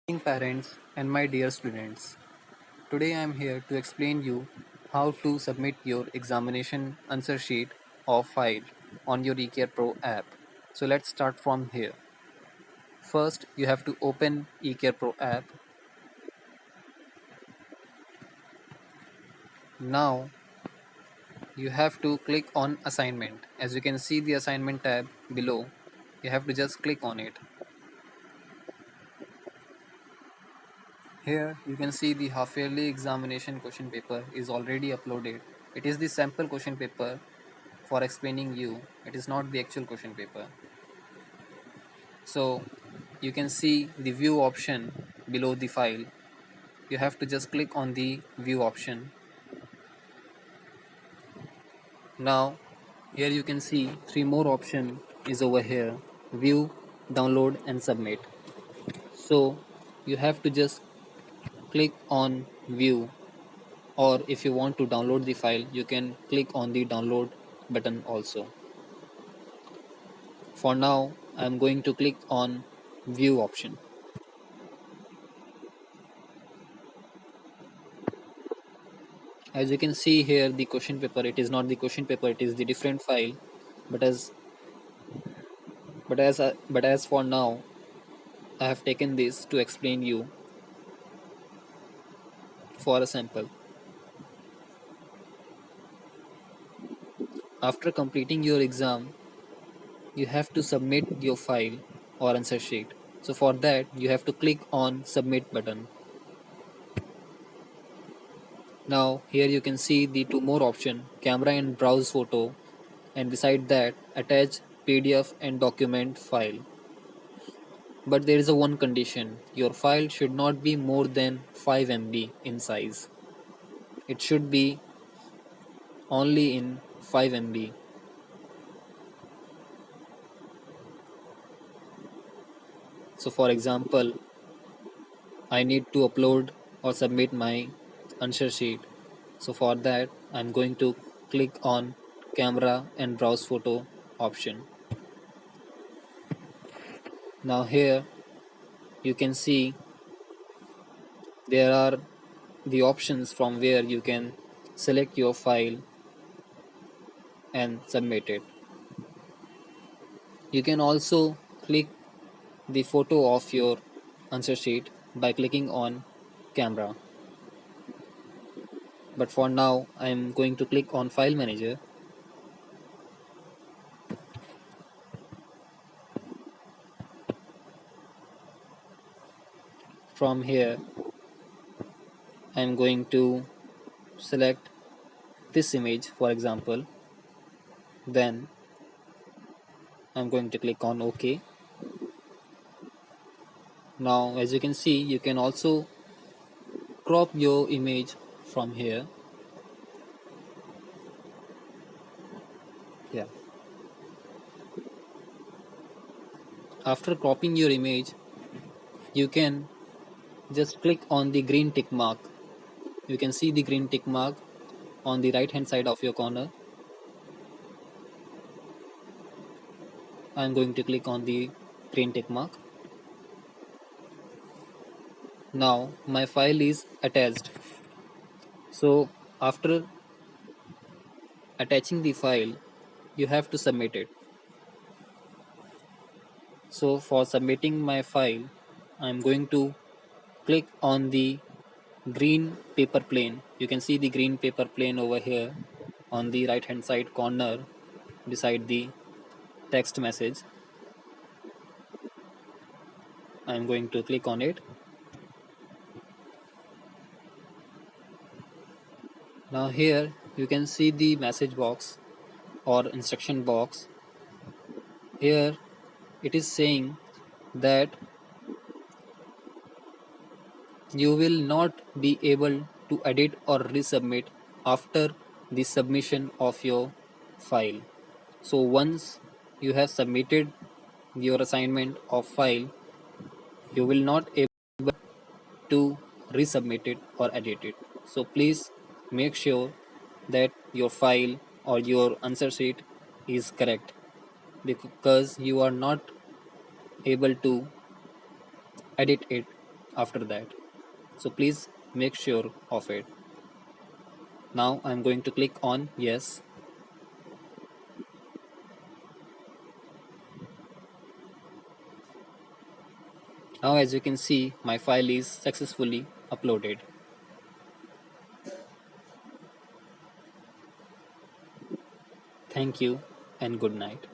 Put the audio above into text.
Dear parents and my dear students, today I am here to explain you how to submit your examination answer sheet or file on your eCare Pro app. So let's start from here. First, you have to open eCare Pro app. Now, you have to click on assignment. As you can see the assignment tab below, you have to just click on it. Here you can see the half yearly examination question paper is already uploaded. It is the sample question paper for explaining you. It is not the actual question paper. So you can see the view option below the file. You have to just click on the view option. Now here you can see three more option is over here: view, download and submit. So you have to just click on view, or if you want to download the file you can click on the download button also. For now I am going to click on view option. As you can see here the question paper, it is not the question paper, it is the different file. But as for now I have taken this to explain you for a sample. After completing your exam you have to submit your file or answer sheet. So for that you have to click on submit button. Now here you can see the two more option, camera and browse photo, and beside that attach PDF and document file. But there is a one condition, your file should not be more than 5 MB in size. It should be only in 5 MB. So for example, I need to upload or submit my answer sheet. So for that I'm going to click on camera and browse photo option. Now here you can see there are the options from where you can select your file and submit it. You can also click the photo of your answer sheet by clicking on camera. But for now I am going to click on file manager. From here I am going to select this image for example. Then I'm going to click on OK. Now as you can see you can also crop your image from here. Yeah. After cropping your image you can just click on the green tick mark. You can see the green tick mark on the right hand side of your corner. I'm going to click on the green tick mark. Now my file is attached. So after attaching the file you have to submit it. So for submitting my file I'm going to click on the green paper plane. You can see the green paper plane over here on the right hand side corner beside the text message. I'm going to click on it. Now here you can see the message box or instruction box. Here it is saying that you will not be able to edit or resubmit after the submission of your file. So once you have submitted your assignment of file, you will not able to resubmit it or edit it. So please make sure that your file or your answer sheet is correct, because you are not able to edit it after that. So please make sure of it. Now I'm going to click on yes. Now as you can see, my file is successfully uploaded. Thank you and good night.